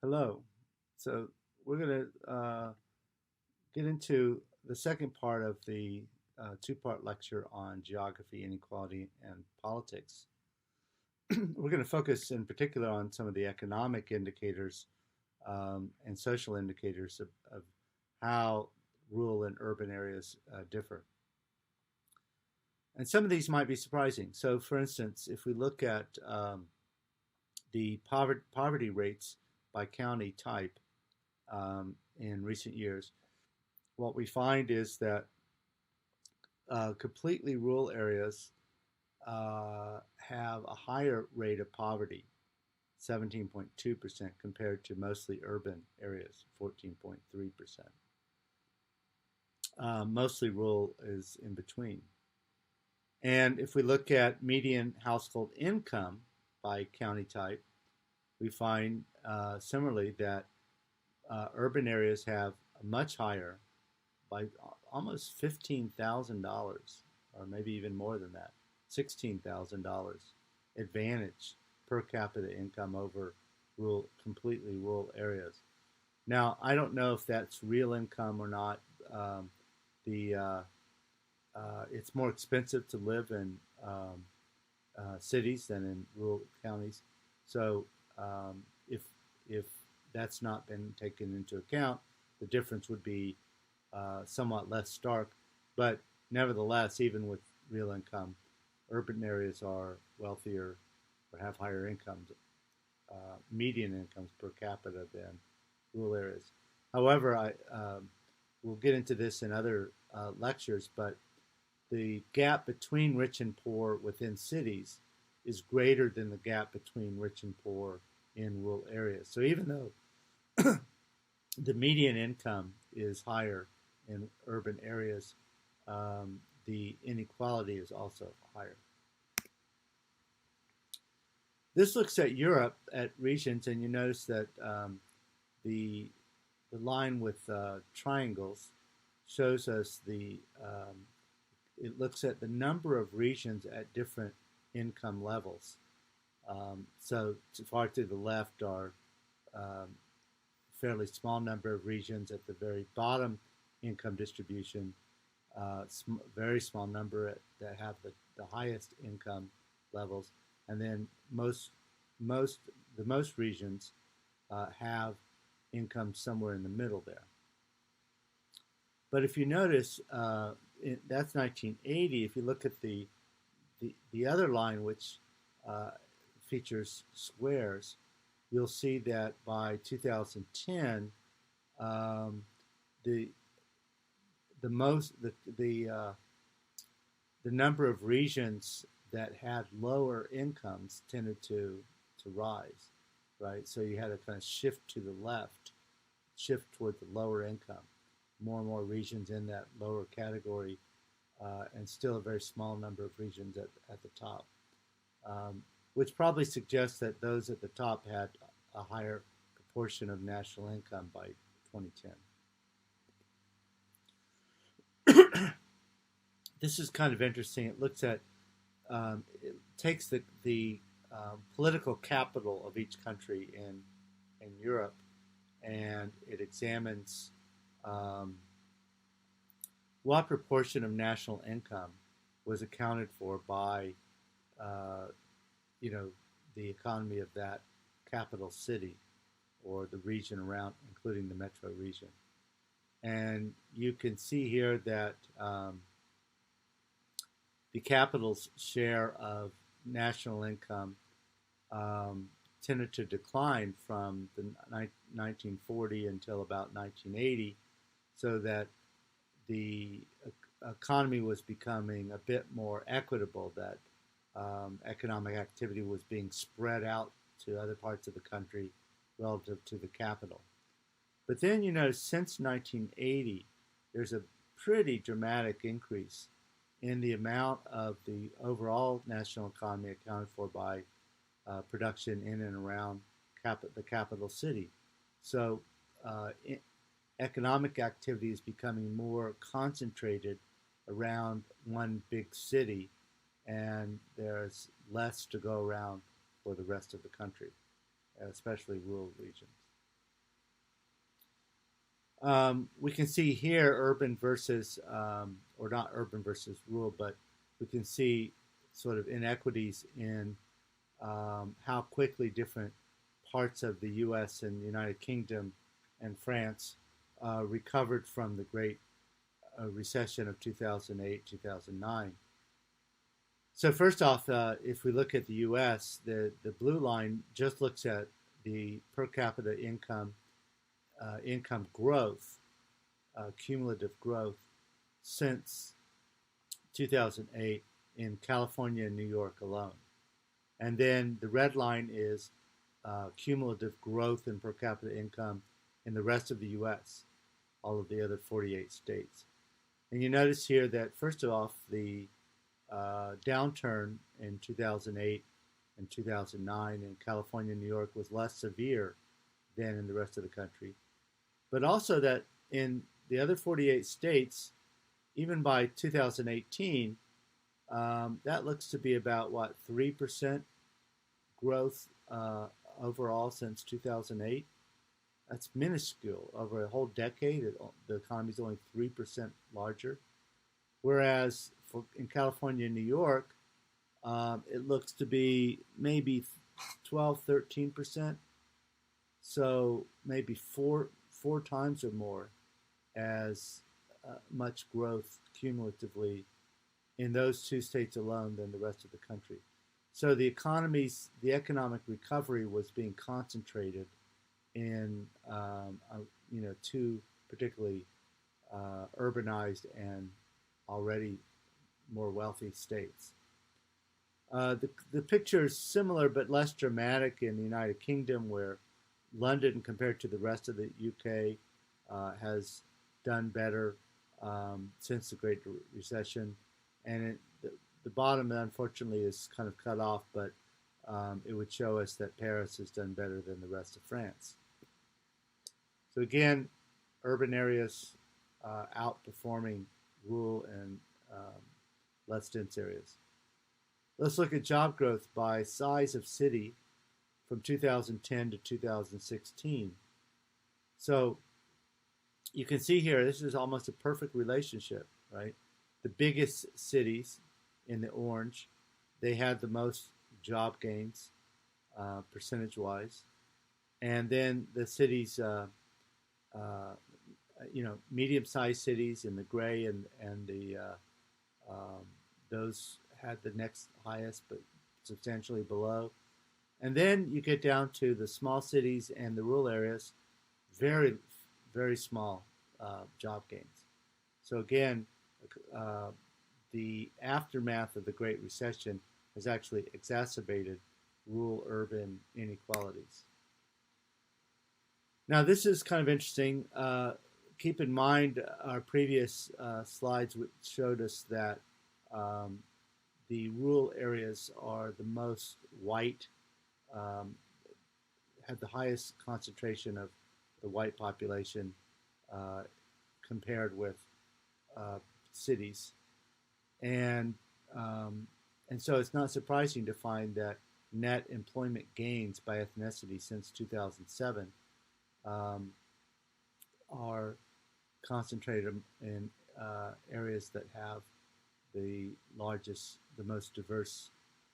Hello. So we're going to get into the second part of the two-part lecture on geography, inequality, and politics. We're going to focus in particular on some of the economic indicators and social indicators of how rural and urban areas differ. And some of these might be surprising. So, for instance, if we look at the poverty rates by county type in recent years, what we find is that completely rural areas have a higher rate of poverty, 17.2%, compared to mostly urban areas, 14.3%. Mostly rural is in between. And if we look at median household income by county type, we find similarly that urban areas have a much higher, by almost $15,000, or maybe even more than that, $16,000 advantage per capita income over completely rural areas. Now, I don't know if that's real income or not. It's more expensive to live in cities than in rural counties. So if that's not been taken into account, the difference would be somewhat less stark. But nevertheless, even with real income, urban areas are wealthier or have higher incomes, median incomes per capita than rural areas. However, we'll get into this in other lectures, but the gap between rich and poor within cities is greater than the gap between rich and poor in rural areas. So even though the median income is higher in urban areas, the inequality is also higher. This looks at Europe at regions, and you notice that the line with triangles shows us it looks at the number of regions at different income levels. So far to the left are fairly small number of regions at the very bottom income distribution, very small number that have the highest income levels, and then most regions have income somewhere in the middle there. But if you notice, that's 1980. If you look at the other line, which features squares, you'll see that by 2010, the number of regions that had lower incomes tended to rise, right? So you had a kind of shift to the left, shift toward the lower income, more and more regions in that lower category, and still a very small number of regions at the top, which probably suggests that those at the top had a higher proportion of national income by 2010. This is kind of interesting. It looks at, it takes the political capital of each country in Europe, and it examines what proportion of national income was accounted for by, the economy of that capital city or the region around, including the metro region. And you can see here that the capital's share of national income tended to decline from the 1940 until about 1980, so that the economy was becoming a bit more equitable, that economic activity was being spread out to other parts of the country relative to the capital. But then, since 1980, there's a pretty dramatic increase in the amount of the overall national economy accounted for by production in and around the capital city. So economic activity is becoming more concentrated around one big city, and there's less to go around for the rest of the country, especially rural regions. We can see here urban versus, or not urban versus rural, but we can see sort of inequities in how quickly different parts of the U.S. and the United Kingdom and France recovered from the Great Recession of 2008, 2009. So first off, if we look at the U.S., the blue line just looks at the per capita income growth, cumulative growth since 2008 in California and New York alone. And then the red line is cumulative growth in per capita income in the rest of the U.S., all of the other 48 states. And you notice here that, first of all, the downturn in 2008 and 2009 in California and New York was less severe than in the rest of the country. But also that in the other 48 states, even by 2018, that looks to be about, 3% growth overall since 2008. That's minuscule. Over a whole decade, the economy is only 3% larger. Whereas in California and New York, it looks to be maybe 12, 13%. So maybe four times or more as much growth cumulatively in those two states alone than the rest of the country. So the economic recovery was being concentrated in two particularly urbanized and already more wealthy states. The picture is similar but less dramatic in the United Kingdom, where London, compared to the rest of the UK, has done better since the Great Recession. And the bottom, unfortunately, is kind of cut off, but it would show us that Paris has done better than the rest of France. So again, urban areas outperforming rural and less dense areas. Let's look at job growth by size of city from 2010 to 2016. So you can see here, this is almost a perfect relationship, right? The biggest cities in the orange, they had the most job gains percentage-wise. And then the cities, medium-sized cities in the gray and the those had the next highest, but substantially below. And then you get down to the small cities and the rural areas, very, very small job gains. So again, the aftermath of the Great Recession has actually exacerbated rural-urban inequalities. Now, this is kind of interesting. Keep in mind our previous slides showed us that the rural areas are the most white, have the highest concentration of the white population compared with cities. And so it's not surprising to find that net employment gains by ethnicity since 2007 are concentrated in areas that have the most diverse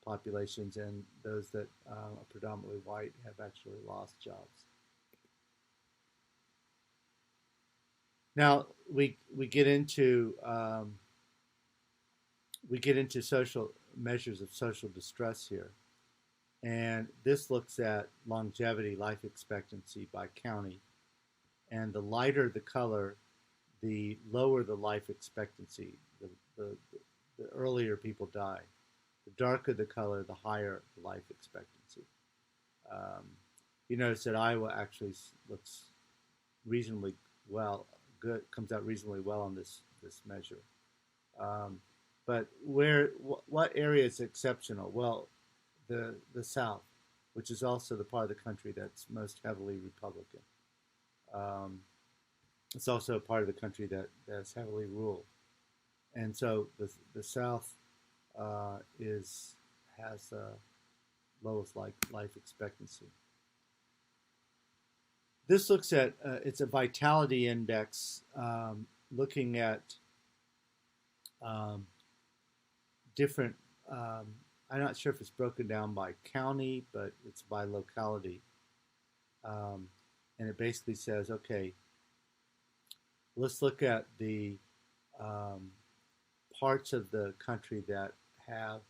populations, and those that are predominantly white have actually lost jobs. Now we get into social measures of social distress here, and this looks at longevity, life expectancy by county, and the lighter the color, the lower the life expectancy. The earlier people die. The darker the color, the higher the life expectancy. You notice that Iowa actually looks reasonably good, comes out reasonably well on this measure. But what area is exceptional? Well, the South, which is also the part of the country that's most heavily Republican. It's also a part of the country that's heavily rural. And so the South has the lowest life expectancy. This looks at it's a vitality index, looking at um, different. Um, I'm not sure if it's broken down by county, but it's by locality, um, and it basically says, okay, let's look at the um, parts of the country that have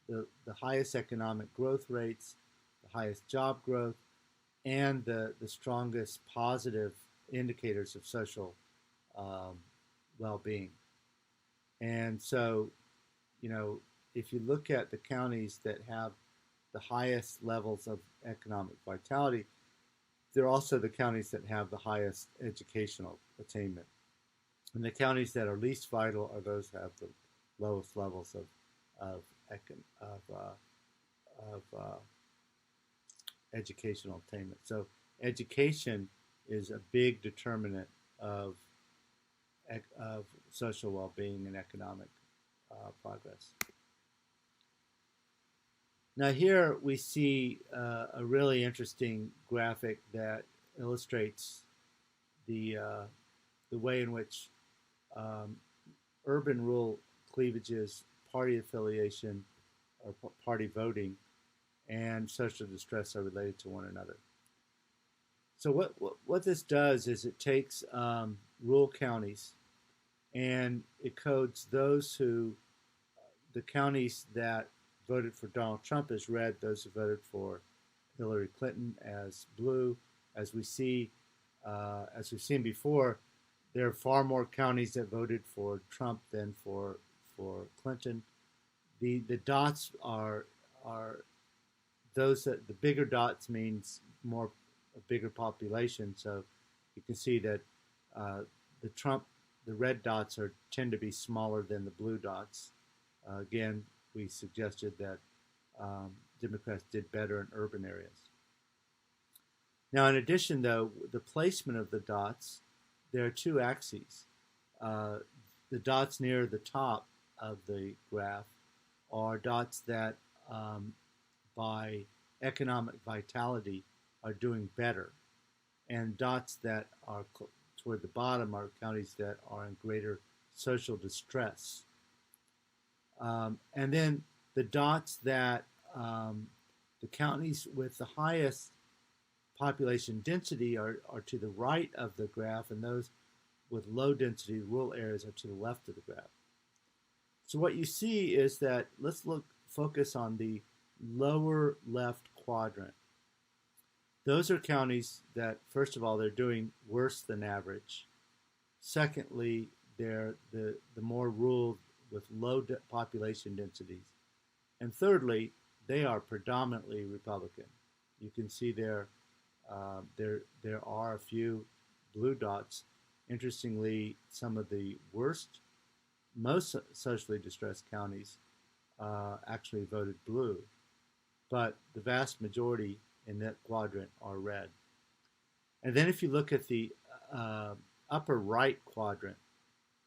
the highest economic growth rates, the highest job growth, and the strongest positive indicators of social um, well-being. And so, you know, if you look at the counties that have the highest levels of economic vitality, they're also the counties that have the highest educational attainment. And the counties that are least vital are those that have the lowest levels of, of, educational attainment. So education is a big determinant of, of social well-being and economic progress. Now here we see a really interesting graphic that illustrates the way in which um, urban-rural cleavages, party affiliation, or party voting, and social distress are related to one another. So what this does is it takes rural counties and it codes those who, the counties that voted for Donald Trump as red, those who voted for Hillary Clinton as blue. As we see, as we've seen before, there are far more counties that voted for Trump than for Clinton. The dots are those that the bigger dots means more a bigger population. So you can see that the Trump the red dots tend to be smaller than the blue dots. Again, we suggested that Democrats did better in urban areas. Now, in addition, though, the placement of the dots, there are two axes. Uh, the dots near the top of the graph are dots that, by economic vitality, are doing better, and dots that are toward the bottom are counties that are in greater social distress. And then the dots that the counties with the highest population density are to the right of the graph, and those with low density rural areas are to the left of the graph. So what you see is that let's focus on the lower left quadrant. Those are counties that, first of all, they're doing worse than average. Secondly, they're the more rural with low population densities. And thirdly, they are predominantly Republican. You can see there are a few blue dots. Interestingly, some of the worst, most socially distressed counties actually voted blue, but the vast majority in that quadrant are red. And then if you look at the upper right quadrant,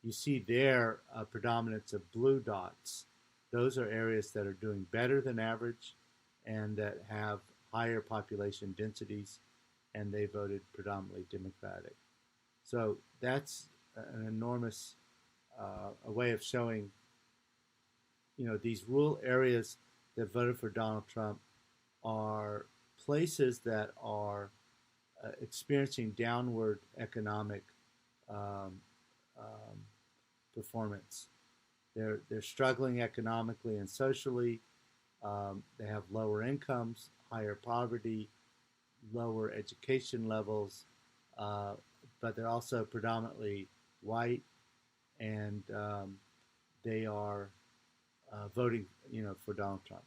you see there a predominance of blue dots. Those are areas that are doing better than average and that have higher population densities, and they voted predominantly Democratic. So that's an enormous a way of showing, these rural areas that voted for Donald Trump are places that are experiencing downward economic um, um, performance. They're struggling economically and socially. They have lower incomes, higher poverty, lower education levels, but they're also predominantly white, and they are voting, for Donald Trump.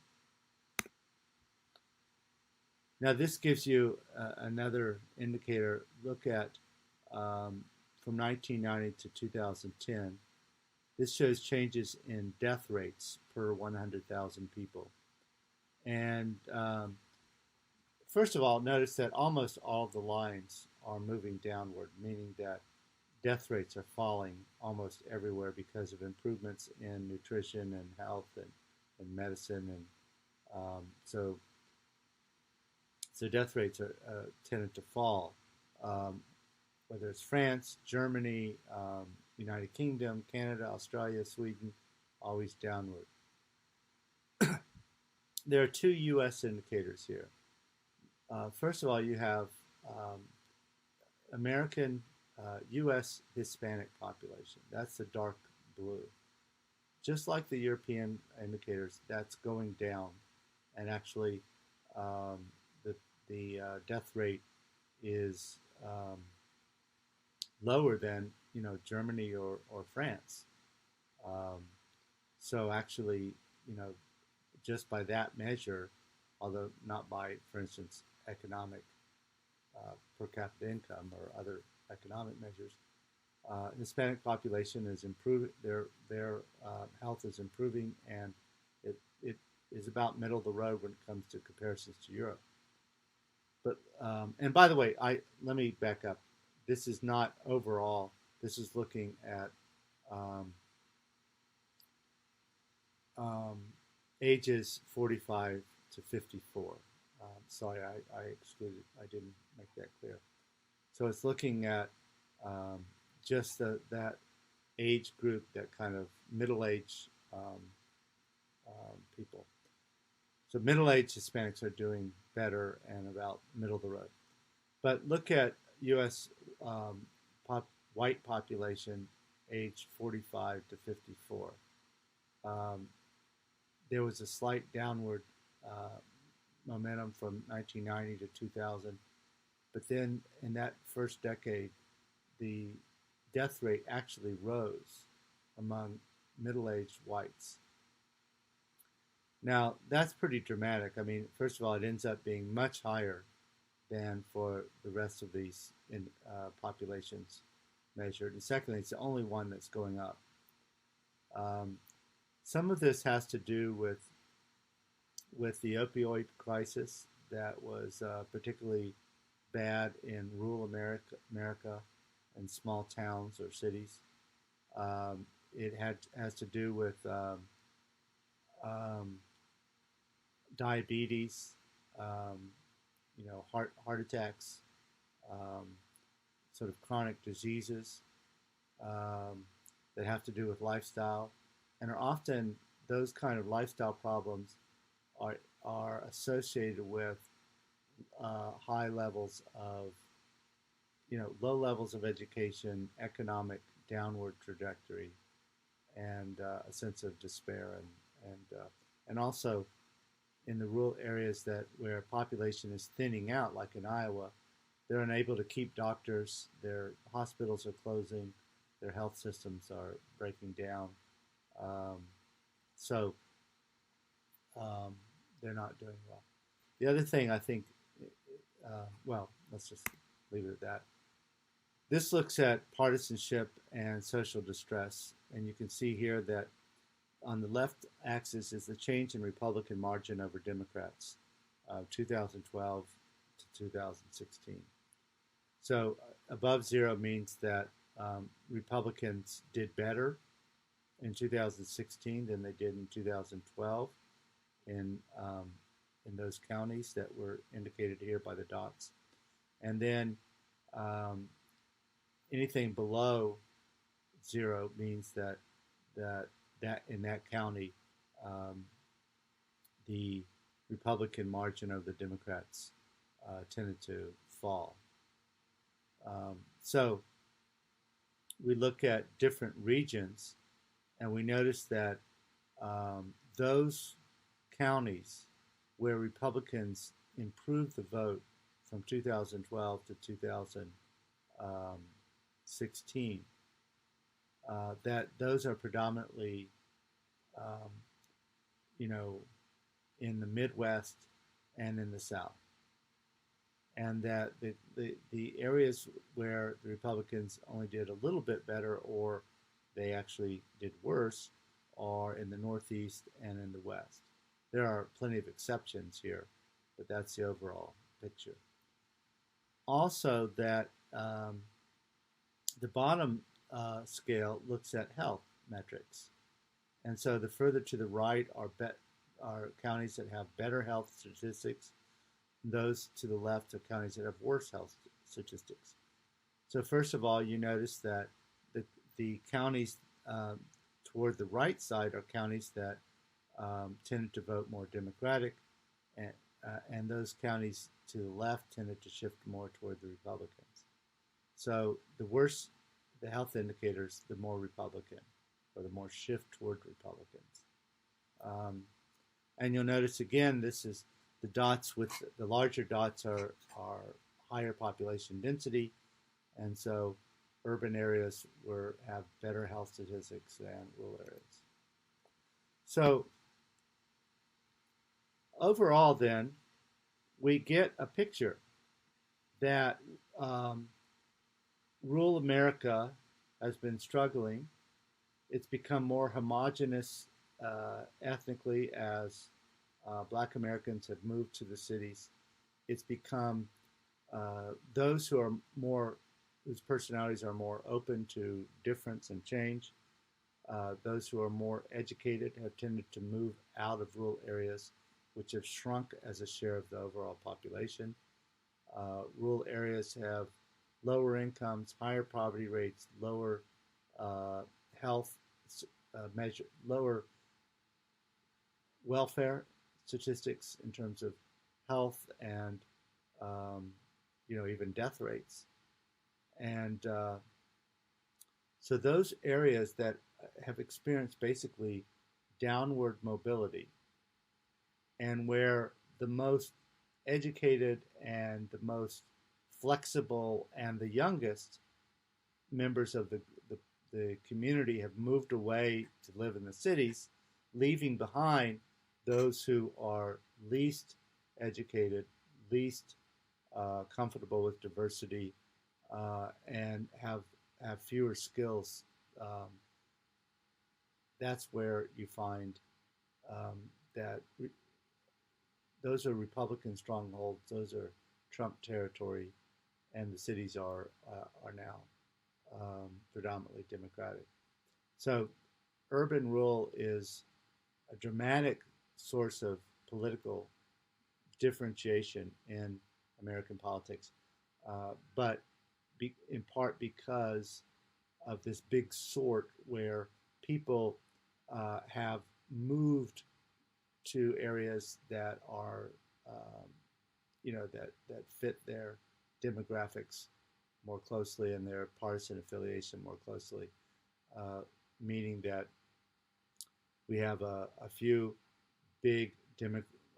Now, this gives you another indicator. Look at from 1990 to 2010. This shows changes in death rates per 100,000 people. And first of all, notice that almost all of the lines are moving downward, meaning that death rates are falling almost everywhere because of improvements in nutrition and health and medicine. And so death rates are tended to fall um, whether it's France, Germany, United Kingdom, Canada, Australia, Sweden, always downward. There are two U.S. indicators here. First of all, you have um, American U.S. Hispanic population. That's the dark blue. Just like the European indicators, that's going down, and actually, um, the death rate is lower than Germany or France. Um, so actually, you know, just by that measure, although not by, for instance, economic per capita income or other economic measures, Hispanic population is improving. Their health is improving, and it is about middle of the road when it comes to comparisons to Europe. But and by the way, let me back up. This is not overall. This is looking at um, um, ages 45 to 54. Sorry, I excluded. I didn't make that clear. So it's looking at just that age group, that kind of middle-aged people. So middle-aged Hispanics are doing better and about middle of the road. But look at U.S. White population, age 45 to 54. Um, there was a slight downward momentum from 1990 to 2000, but then in that first decade, the death rate actually rose among middle-aged whites. Now, that's pretty dramatic. I mean, first of all, it ends up being much higher than for the rest of these populations measured. And secondly, it's the only one that's going up. Some of this has to do with the opioid crisis that was particularly bad in rural America and small towns or cities. It has to do with um, diabetes, heart attacks, um, sort of chronic diseases um, that have to do with lifestyle, and are often those kind of lifestyle problems are associated with high levels of, low levels of education, economic downward trajectory, and a sense of despair, and also in the rural areas where population is thinning out, like in Iowa, they're unable to keep doctors. Their hospitals are closing. Their health systems are breaking down. Um, so um, they're not doing well. The other thing I think, let's just leave it at that. This looks at partisanship and social distress, and you can see here that on the left axis is the change in Republican margin over Democrats, 2012 to 2016. So above zero means that Republicans did better in 2016 than they did in 2012 in those counties that were indicated here by the dots. And then anything below zero means that in that county, the Republican margin of the Democrats tended to fall. So we look at different regions, and we notice that those counties where Republicans improved the vote from 2012 to 2016, that those are predominantly, um, in the Midwest and in the South. And that the areas where the Republicans only did a little bit better or they actually did worse are in the Northeast and in the West. There are plenty of exceptions here, but that's the overall picture. Also, that the bottom scale looks at health metrics. And so the further to the right are counties that have better health statistics. Those to the left are counties that have worse health statistics. So first of all, you notice that the counties toward the right side are counties that tended to vote more Democratic, and those counties to the left tended to shift more toward the Republicans. So the worse the health indicators, the more Republican, or the more shift toward Republicans. And you'll notice again, this is the dots with the larger dots are higher population density, and so urban areas have better health statistics than rural areas. So overall, then, we get a picture that rural America has been struggling. It's become more homogenous ethnically as Black Americans have moved to the cities. It's become those whose personalities are more open to difference and change. Those who are more educated have tended to move out of rural areas, which have shrunk as a share of the overall population. Rural areas have lower incomes, higher poverty rates, lower health lower welfare statistics in terms of health and even death rates. And so those areas that have experienced basically downward mobility, and where the most educated and the most flexible and the youngest members of the community have moved away to live in the cities, leaving behind those who are least educated, least comfortable with diversity, and have fewer skills. That's where you find that those are Republican strongholds. Those are Trump territory, and the cities are now predominantly Democratic. So urban-rural is a dramatic source of political differentiation in American politics, but in part because of this big sort where people have moved to areas that are, that fit their demographics more closely and their partisan affiliation more closely, meaning that we have a few big,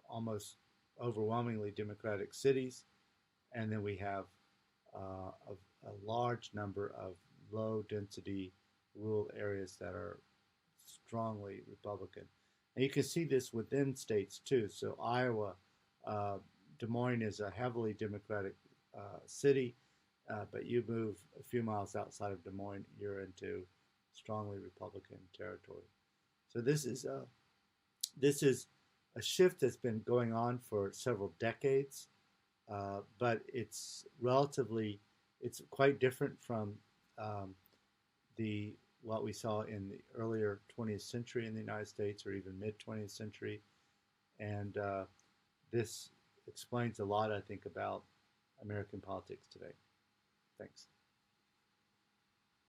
almost overwhelmingly Democratic cities, and then we have a large number of low-density rural areas that are strongly Republican. And you can see this within states too. So Iowa, Des Moines is a heavily Democratic city, but you move a few miles outside of Des Moines, you're into strongly Republican territory. So this is a shift that's been going on for several decades, but it's quite different from what we saw in the earlier 20th century in the United States, or even mid 20th century, and this explains a lot, I think, about American politics today. Thanks.